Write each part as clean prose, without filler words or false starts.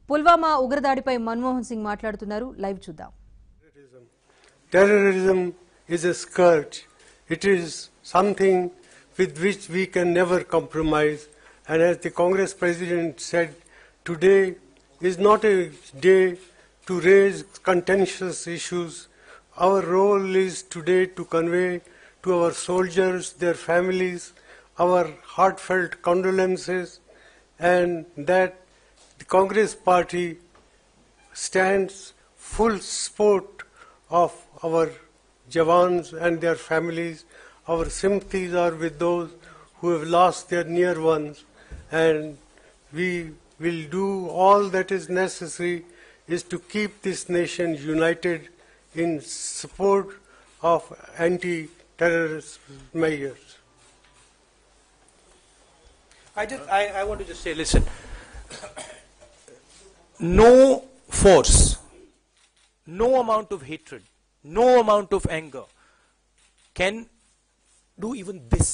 పుల్వామా ఉగ్రదాడిపై మన్మోహన్ సింగ్ మాట్లాడుతున్నారు. లైవ్ చూద్దాం. Terrorism is a scourge. It is something with which we can never compromise. And as the Congress President said, today is not a day to raise contentious issues. Our role is today to convey to our soldiers, their families, our heartfelt condolences, and that the Congress Party stands full support of our Jawans and their families. Our sympathies are with those who have lost their near ones, and we will do all that is necessary is to keep this nation united in support of anti-terrorist measures. I want to just say, listen, no force, no amount of hatred, no amount of anger can do even this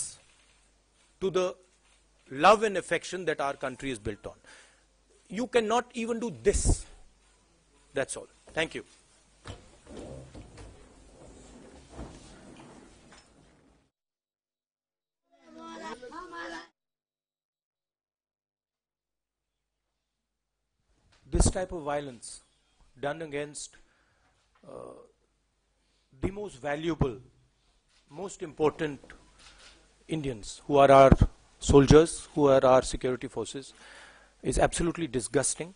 to the love and affection that our country is built on. You cannot even do this. That's all. Thank you. This type of violence done against the most valuable, most important Indians, who are our soldiers, who are our security forces, is absolutely disgusting.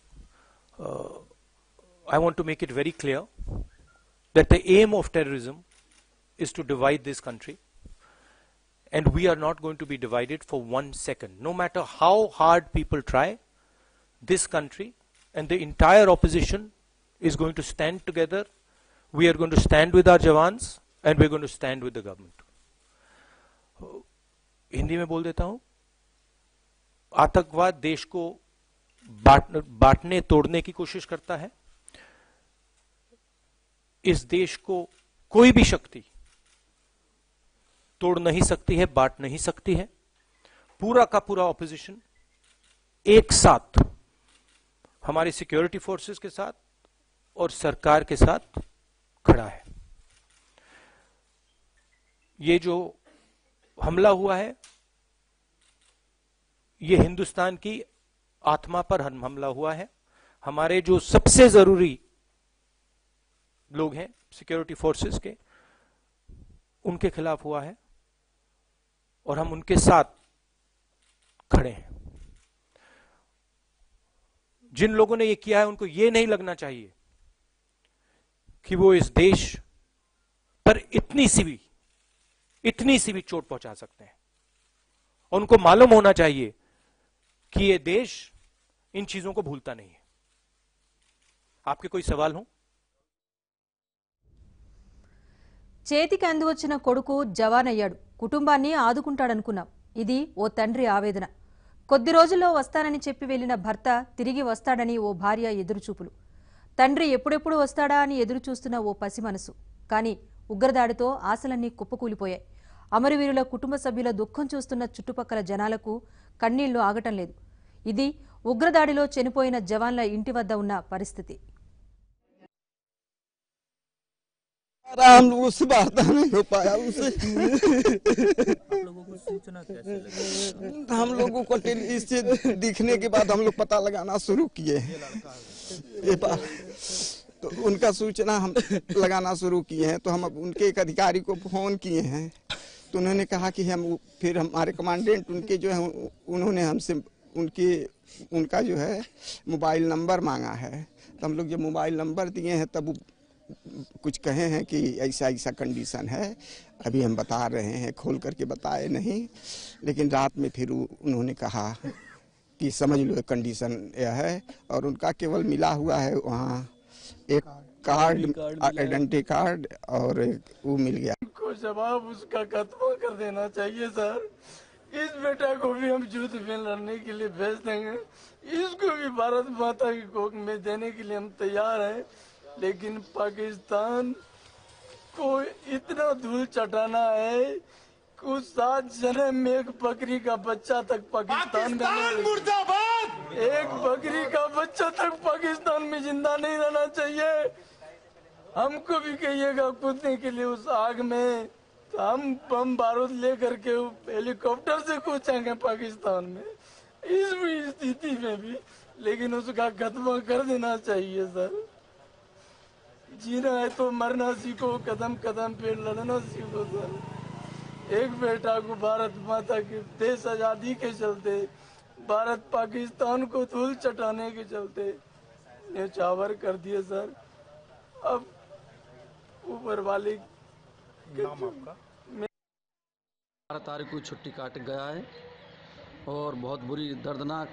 I want to make it very clear that the aim of terrorism is to divide this country, and we are not going to be divided for 1 second. No matter how hard people try, this country and the entire opposition is going to stand together. We are going to stand with our Jawans, and we are going to stand with the government. Hindi में बोल देता हूं, आतंकवाद देश को बांटने तोड़ने की कोशिश करता है. इस देश को कोई भी शक्ति तोड़ नहीं सकती है, बांट नहीं सकती है. पूरा का पूरा ऑपोजिशन एक साथ हमारी सिक्योरिटी फोर्सेस के साथ और सरकार के साथ खड़ा है. ये जो हमला हुआ है, ये हिंदुस्तान की आत्मा पर हमला हुआ है. हमारे जो सबसे जरूरी लोग हैं सिक्योरिटी फोर्सेस के, उनके खिलाफ हुआ है और हम उनके साथ खड़े हैं. जिन लोगों ने ये किया है, उनको ये नहीं लगना चाहिए कि वो इस देश पर इतनी सी भी चोट पहुंचा सकते हैं. और उनको मालूम होना चाहिए कि ये देश इन चीजों को भूलता नहीं है. आपके कोई सवाल हो? చేతికి అందివచ్చిన కొడుకు జవాన్ అయ్యాడు. కుటుంబాన్ని ఆదుకుంటాడనుకున్నాం. ఇది ఓ తండ్రి ఆవేదన. కొద్ది రోజుల్లో వస్తానని చెప్పి వెళ్లిన భర్త తిరిగి వస్తాడని ఓ భార్య ఎదురుచూపులు. తండ్రి ఎప్పుడెప్పుడు వస్తాడా అని ఎదురు చూస్తున్న ఓ పసి మనసు. కానీ ఉగ్రదాడితో ఆశలన్నీ కుప్పకూలిపోయాయి. అమరవీరుల కుటుంబ సభ్యుల దుఃఖం చూస్తున్న చుట్టుపక్కల జనాలకు కన్నీళ్లు ఆగటం లేదు. ఇది ఉగ్రదాడిలో చనిపోయిన జవాన్ల ఇంటి వద్ద ఉన్న పరిస్థితి. हम लोगों से वार्ता नहीं हो पाया उनसे. आप लोगों को सूचना कैसे लगी? हम लोगों को इससे दिखने के बाद हम लोग पता लगाना शुरू किए. ये बात तो उनका सूचना हम लगाना शुरू किए हैं. तो हम उनके एक अधिकारी को फोन किए हैं, तो उन्होंने कहा कि हम फिर हमारे कमांडेंट उनके जो है, उन्होंने हमसे उनका जो है मोबाइल नंबर मांगा है. तो हम लोग जब मोबाइल नंबर दिए हैं, तब कुछ कहे हैं कि ऐसा ऐसा कंडीशन है. अभी हम बता रहे हैं, खोल करके बताए नहीं. लेकिन रात में फिर उन्होंने कहा कि समझ लो कंडीशन यह है. और उनका केवल मिला हुआ है वहाँ एक कार्ड, आइडेंटिटी कार्ड, और वो मिल गया. को जवाब उसका खत्म कर देना चाहिए सर. इस बेटा को भी हम युद्ध में लड़ने के लिए भेज देंगे. इसको भी भारत माता की कोख में देने के लिए हम तैयार हैं. लेकिन पाकिस्तान को इतना धूल चटाना है कि 7 जन्म में एक बकरी का बच्चा तक पाकिस्तान में मुर्दाबाद एक बकरी का बच्चा तक पाकिस्तान में जिंदा नहीं रहना चाहिए। हमको भी कहिएगा कूदने के लिए उस आग में, तो हम बम बारूद लेकर के हेलीकॉप्टर से कूदेंगे पाकिस्तान में, इस स्थिति में भी। लेकिन उसका खात्मा कर देना चाहिए सर। जीना है तो मरना सीखो, कदम कदम पे लड़ना सीखो सर। एक बेटा को भारत माता के देश आजादी के चलते, भारत पाकिस्तान को धूल चटाने के चलते न्यौछावर कर दिए सर। अब ऊपर वाले तारीख को छुट्टी काट गया है और बहुत बुरी दर्दनाक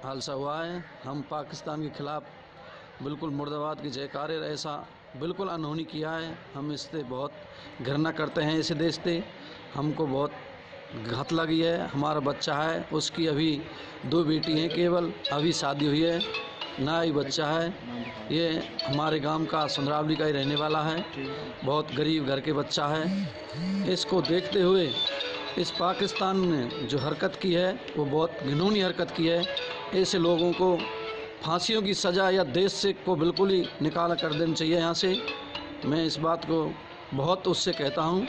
हादसा हुआ है। हम पाकिस्तान के खिलाफ बिल्कुल मुर्दाबाद की जयकारे, ऐसा बिल्कुल अनहोनी किया है। हम इससे बहुत घृणा करते हैं। इस देश से हमको बहुत घात लगी है। हमारा बच्चा है, उसकी अभी 2 बेटी हैं, केवल अभी शादी हुई है, नया ही बच्चा है। ये हमारे गांव का सुंदरावली का ही रहने वाला है, बहुत गरीब घर के बच्चा है। इसको देखते हुए इस पाकिस्तान ने जो हरकत की है वो बहुत घिनौनी हरकत की है। ऐसे लोगों को फांसियों की सज़ा या देश से को बिल्कुल ही निकाल कर देना चाहिए यहाँ से। मैं इस बात को बहुत उससे कहता हूँ।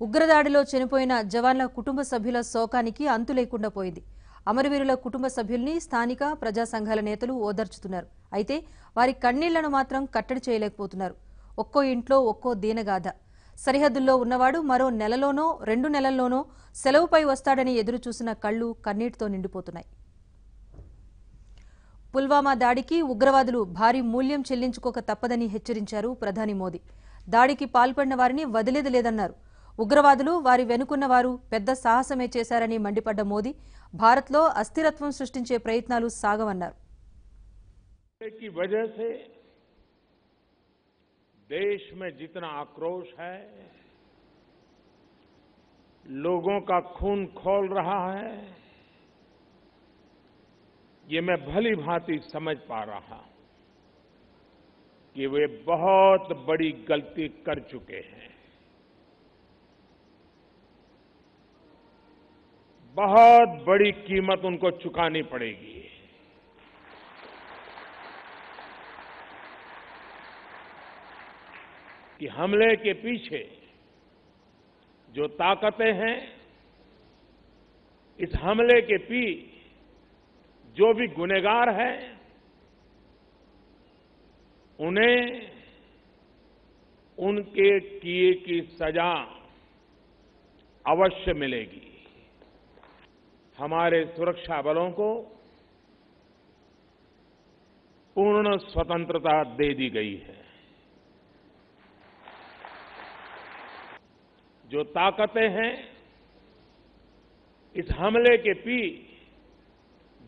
ఉగ్రదాడిలో చనిపోయిన జవాన్ల కుటుంబ సభ్యుల శోకానికి అంతు లేకుండా పోయింది. అమరవీరుల కుటుంబ సభ్యుల్ని స్థానిక ప్రజా సంఘాల నేతలు ఓదార్చుతున్నారు. అయితే వారి కన్నీళ్లను మాత్రం కట్టడి చేయలేకపోతున్నారు. ఒక్కో ఇంట్లో ఒక్కో దీనగాథ. సరిహద్దుల్లో ఉన్నవాడు మరో నెలలోనో 2 నెలల్లోనో సెలవుపై వస్తాడని ఎదురు చూసిన కళ్లు కన్నీటితో నిండిపోతున్నాయి. పుల్వామా దాడికి ఉగ్రవాదులు భారీ మూల్యం చెల్లించుకోక తప్పదని హెచ్చరించారు ప్రధాని మోదీ. దాడికి పాల్పడిన వారిని వదిలేది లేదన్నారు. ఉగ్రవాదులు వారి వెనుకున్న వారు పెద్ద సాహసమే చేశారని మండిపడ్డ మోదీ భారత్లో అస్థిరత్వం సృష్టించే ప్రయత్నాలు సాగవన్నారు. की वजह से देश में जितना आक्रोश है, लोगों का खून खौल रहा है, ये मैं भली भांति समझ पा रहा हूं कि वे बहुत बड़ी गलती कर चुके हैं। बहुत बड़ी कीमत उनको चुकानी पड़ेगी। कि हमले के पीछे जो ताकतें हैं, इस हमले के जो भी गुनहगार हैं, उन्हें उनके किए की सजा अवश्य मिलेगी। हमारे सुरक्षा बलों को पूर्ण स्वतंत्रता दे दी गई है। जो ताकतें हैं, इस हमले के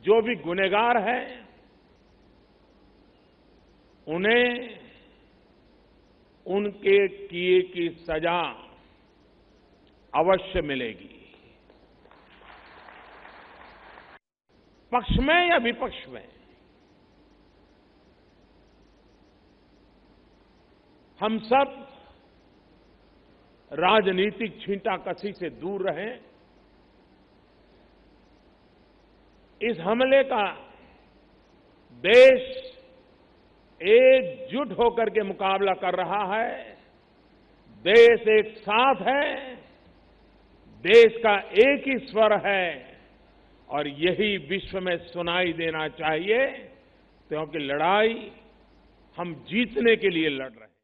जो भी गुनहगार हैं, उन्हें उनके किए की सजा अवश्य मिलेगी। पक्ष में या विपक्ष में, हम सब राजनीतिक छींटाकशी से दूर रहें। इस हमले का देश एकजुट होकर के मुकाबला कर रहा है। देश एक साथ है, देश का एक ही स्वर है और यही विश्व में सुनाई देना चाहिए, क्योंकि लड़ाई हम जीतने के लिए लड़ रहे हैं।